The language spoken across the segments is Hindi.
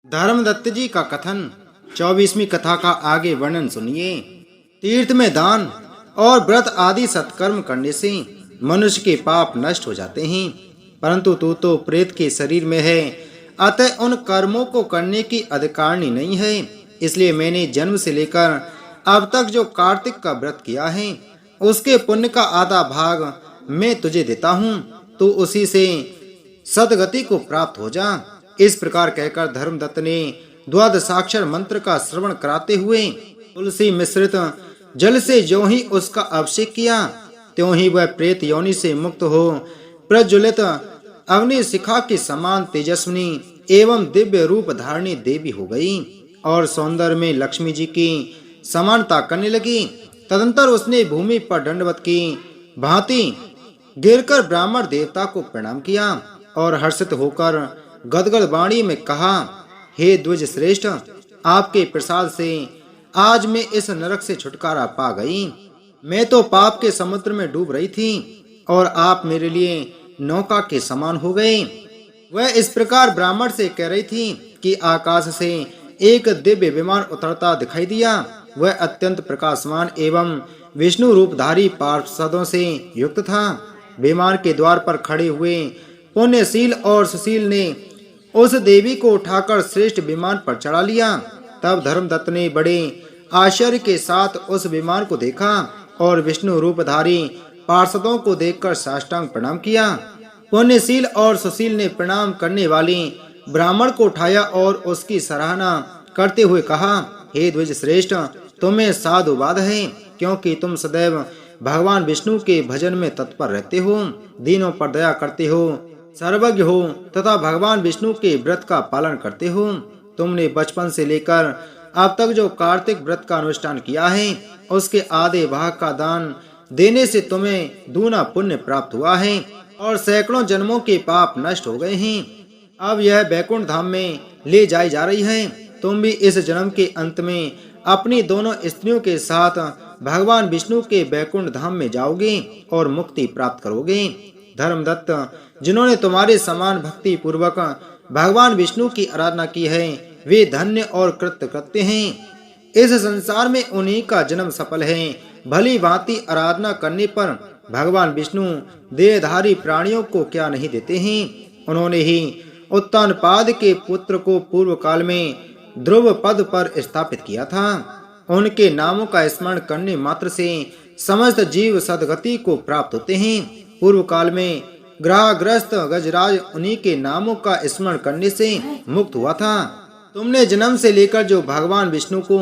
धर्मदत्त जी का कथन 24वीं कथा का आगे वर्णन सुनिए। तीर्थ में दान और व्रत आदि सत्कर्म करने से मनुष्य के पाप नष्ट हो जाते हैं, परंतु तू तो प्रेत के शरीर में है, अतः उन कर्मों को करने की अधिकारिणी नहीं है। इसलिए मैंने जन्म से लेकर अब तक जो कार्तिक का व्रत किया है, उसके पुण्य का आधा भाग मैं तुझे देता हूँ, तू उसी से सदगति को प्राप्त हो जा। इस प्रकार कहकर धर्मदत्त ने द्वादशाक्षर मंत्र का श्रवण कराते हुए तुलसी मिश्रित जल से ज्यों ही उसका अभिषेक किया, त्यों ही वह प्रेत योनि से मुक्त हो प्रज्वलित अग्नि शिखा के समान तेजस्विनी एवं दिव्य रूप धारणी देवी हो गई और सौंदर्य में लक्ष्मी जी की समानता करने लगी। तदंतर उसने भूमि पर दंडवत की भांति गिरकर ब्राह्मण देवता को प्रणाम किया और हर्षित होकर गदगद वाणी में कहा, हे द्विज श्रेष्ठ, आपके प्रसाद से आज मैं इस नरक से छुटकारा पा गई। मैं तो पाप के समुद्र में डूब रही थी और आप मेरे लिए नौका के समान हो गए। वह इस प्रकार ब्राह्मण से कह रही थी कि आकाश से एक दिव्य विमान उतरता दिखाई दिया। वह अत्यंत प्रकाशमान एवं विष्णु रूपधारी पार्षदों से युक्त था। विमान के द्वार पर खड़े हुए पुण्यशील और सुशील ने उस देवी को उठाकर श्रेष्ठ विमान पर चढ़ा लिया। तब धर्मदत्त ने बड़े आश्चर्य के साथ उस विमान को देखा और विष्णु रूपधारी पार्षदों को देखकर साष्टांग प्रणाम किया। पुण्यशील और सुशील ने प्रणाम करने वाले ब्राह्मण को उठाया और उसकी सराहना करते हुए कहा, हे द्विज श्रेष्ठ, तुम्हें साधुवाद है, क्योंकि तुम सदैव भगवान विष्णु के भजन में तत्पर रहते हो, दीनों पर दया करते हो, सर्वज्ञ हो तथा भगवान विष्णु के व्रत का पालन करते हो। तुमने बचपन से लेकर अब तक जो कार्तिक व्रत का अनुष्ठान किया है, उसके आधे भाग का दान देने से तुम्हें दूना पुण्य प्राप्त हुआ है और सैकड़ों जन्मों के पाप नष्ट हो गए हैं। अब यह बैकुंठ धाम में ले जाई जा रही है। तुम भी इस जन्म के अंत में अपनी दोनों स्त्रियों के साथ भगवान विष्णु के बैकुंठ धाम में जाओगे और मुक्ति प्राप्त करोगे। धर्मदत्त, जिन्होंने तुम्हारे समान भक्ति पूर्वक भगवान विष्णु की आराधना की है, वे धन्य और कृतकृत्य हैं। इस संसार में उन्हीं का जन्म सफल है। भली भांति आराधना करने पर भगवान विष्णु देहधारी प्राणियों को क्या नहीं देते हैं। उन्होंने ही उत्तानपाद के पुत्र को पूर्व काल में ध्रुव पद पर स्थापित किया था। उनके नामों का स्मरण करने मात्र से समस्त जीव सदगति को प्राप्त होते हैं। पूर्व काल में ग्रहग्रस्त गजराज उन्हीं के नामों का स्मरण करने से मुक्त हुआ था। तुमने जन्म से लेकर जो भगवान विष्णु को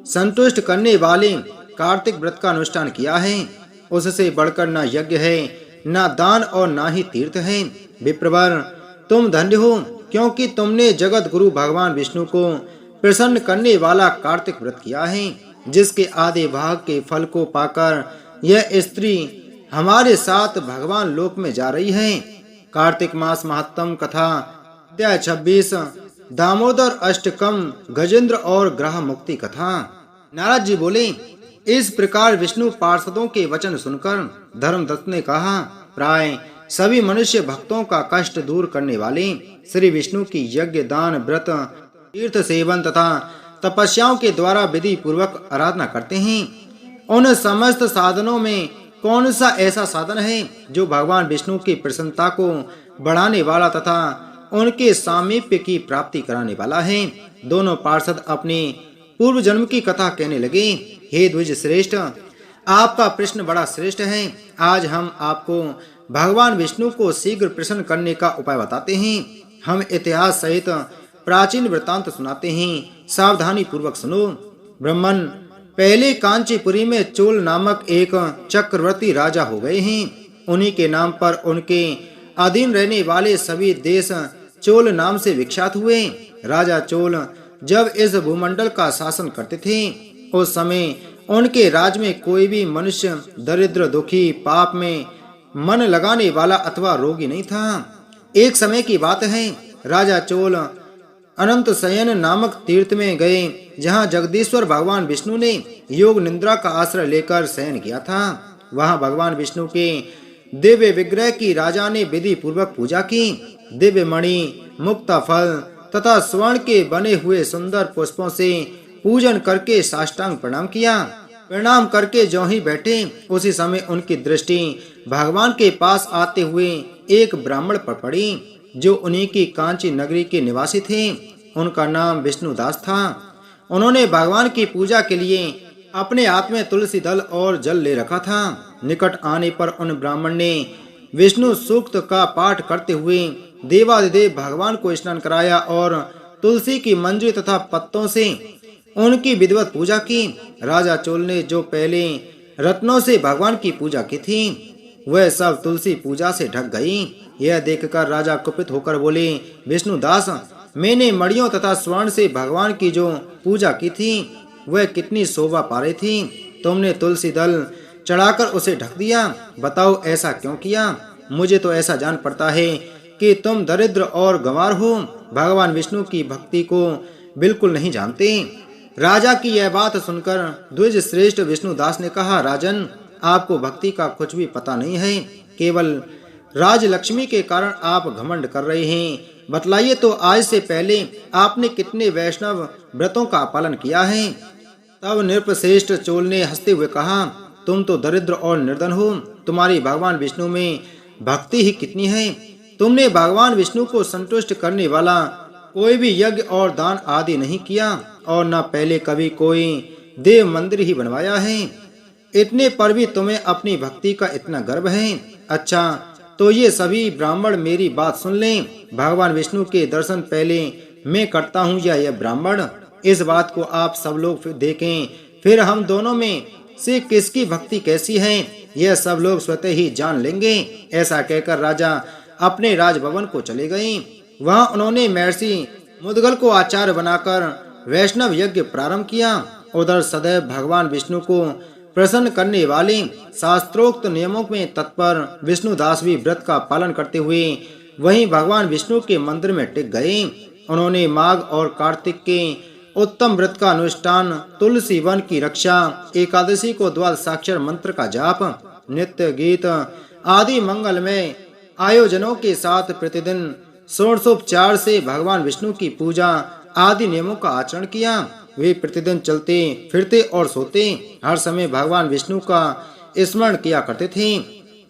संतुष्ट करने वाले कार्तिक व्रत का अनुष्ठान किया है, उससे बढ़कर न यज्ञ है, न दान और न ही तीर्थ है। विप्रवर, तुम धन्य हो, क्योंकि तुमने जगत गुरु भगवान विष्णु को प्रसन्न करने वाला कार्तिक व्रत किया है, जिसके आधे भाग के फल को पाकर यह स्त्री हमारे साथ भगवान लोक में जा रही है। कार्तिक मास महात्म कथा अध्याय 26 दामोदर अष्टकम गजेंद्र और ग्रह मुक्ति कथा। नारद जी बोले, इस प्रकार विष्णु पार्षदों के वचन सुनकर धर्मदत्त ने कहा, प्राय सभी मनुष्य भक्तों का कष्ट दूर करने वाले श्री विष्णु की यज्ञ दान व्रत तीर्थ सेवन तथा तपस्याओं के द्वारा विधि पूर्वक आराधना करते हैं। उन समस्त साधनों में कौन सा ऐसा साधन है जो भगवान विष्णु की प्रसन्नता को बढ़ाने वाला तथा उनके सामीप्य की प्राप्ति कराने वाला है। दोनों पार्षद अपने पूर्व जन्म की कथा कहने लगे। हे द्विज श्रेष्ठ, आपका प्रश्न बड़ा श्रेष्ठ है। आज हम आपको भगवान विष्णु को शीघ्र प्रसन्न करने का उपाय बताते हैं। हम इतिहास सहित प्राचीन वृत्तांत सुनाते हैं, सावधानी पूर्वक सुनो। ब्राह्मण, पहले कांचीपुरी में चोल नामक एक चक्रवर्ती राजा हो गए हैं। उन्हीं के नाम पर उनके अधीन रहने वाले सभी देश चोल नाम से विख्यात हुए। राजा चोल जब इस भूमंडल का शासन करते थे, उस समय उनके राज में कोई भी मनुष्य दरिद्र, दुखी, पाप में मन लगाने वाला अथवा रोगी नहीं था। एक समय की बात है, राजा चोल अनंत शयन नामक तीर्थ में गए, जहाँ जगदीश्वर भगवान विष्णु ने योग निद्रा का आश्रय लेकर शयन किया था। वहाँ भगवान विष्णु के दिव्य विग्रह की राजा ने विधि पूर्वक पूजा की। दिव्य मणि, मुक्ता फल तथा स्वर्ण के बने हुए सुंदर पुष्पों से पूजन करके साष्टांग प्रणाम किया। प्रणाम करके जो ही बैठे उसी समय उनकी दृष्टि भगवान के पास आते हुए एक ब्राह्मण पर पड़ी जो उन्हीं की कांची नगरी के निवासी थे। उनका नाम विष्णुदास था। उन्होंने भगवान की पूजा के लिए अपने हाथ में तुलसी दल और जल ले रखा था। निकट आने पर उन ब्राह्मण ने विष्णु सूक्त का पाठ करते हुए देवादिदेव भगवान को स्नान कराया और तुलसी की मंजरी तथा पत्तों से उनकी विधिवत पूजा की। राजा चोल ने जो पहले रत्नों से भगवान की पूजा की थी वह सब तुलसी पूजा से ढक गई। यह देखकर राजा कुपित होकर बोले, विष्णुदास, मैंने मणियों तथा स्वर्ण से भगवान की जो पूजा की थी वह कितनी शोभा पा रही थी। तुमने तुलसी दल चढ़ाकर उसे ढक दिया। बताओ ऐसा क्यों किया? मुझे तो ऐसा जान पड़ता है कि तुम दरिद्र और गंवार हो, भगवान विष्णु की भक्ति को बिल्कुल नहीं जानते। राजा की यह बात सुनकर द्विज श्रेष्ठ विष्णुदास ने कहा, राजन, आपको भक्ति का कुछ भी पता नहीं है। केवल राजलक्ष्मी के कारण आप घमंड कर रहे हैं। बतलाइए तो आज से पहले आपने कितने वैष्णव व्रतों का पालन किया है? तब नृपश्रेष्ठ चोल ने हंसते हुए कहा, तुम तो दरिद्र और निर्धन हो, तुम्हारी भगवान विष्णु में भक्ति ही कितनी है। तुमने भगवान विष्णु को संतुष्ट करने वाला कोई भी यज्ञ और दान आदि नहीं किया और न पहले कभी कोई देव मंदिर ही बनवाया है। इतने पर भी तुम्हें अपनी भक्ति का इतना गर्व है। अच्छा, तो ये सभी ब्राह्मण मेरी बात सुन लें। भगवान विष्णु के दर्शन पहले मैं करता हूँ या यह ब्राह्मण? इस बात को आप सब लोग देखें, फिर हम दोनों में से किसकी भक्ति कैसी है यह सब लोग स्वतः ही जान लेंगे। ऐसा कहकर राजा अपने राजभवन को चले गए। वहां उन्होंने महर्षि मुद्गल को आचार्य बनाकर वैष्णव यज्ञ प्रारंभ किया। उधर सदैव भगवान विष्णु को प्रसन्न करने वाले शास्त्रोक्त नियमों में तत्पर विष्णुदास भी व्रत का पालन करते हुए वहीं भगवान विष्णु के मंदिर में टिक गए। उन्होंने माघ और कार्तिक के उत्तम व्रत का अनुष्ठान, तुलसी वन की रक्षा, एकादशी को द्वादशाक्षर मंत्र का जाप, नित्य गीत आदि मंगलमय आयोजनों के साथ प्रतिदिन षोडशोपचार से भगवान विष्णु की पूजा आदि नियमों का आचरण किया। वे प्रतिदिन चलते फिरते और सोते हर समय भगवान विष्णु का स्मरण किया करते थे।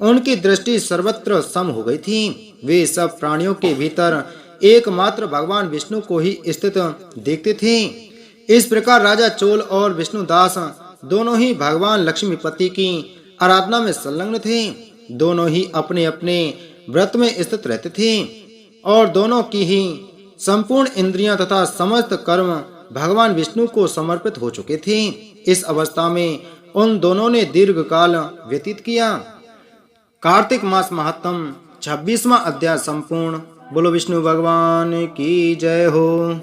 उनकी दृष्टि सर्वत्र सम हो गई थी। वे सब प्राणियों के भीतर एकमात्र भगवान विष्णु को ही स्थित देखते थे। इस प्रकार राजा चोल और विष्णुदास दोनों ही भगवान लक्ष्मीपति की आराधना में संलग्न थे। दोनों ही अपने अपने व्रत में स्थित रहते थे और दोनों की ही संपूर्ण इंद्रियां तथा समस्त कर्म भगवान विष्णु को समर्पित हो चुके थे। इस अवस्था में उन दोनों ने दीर्घ काल व्यतीत किया। कार्तिक मास महात्म 26वां अध्याय संपूर्ण। बोलो विष्णु भगवान की जय हो।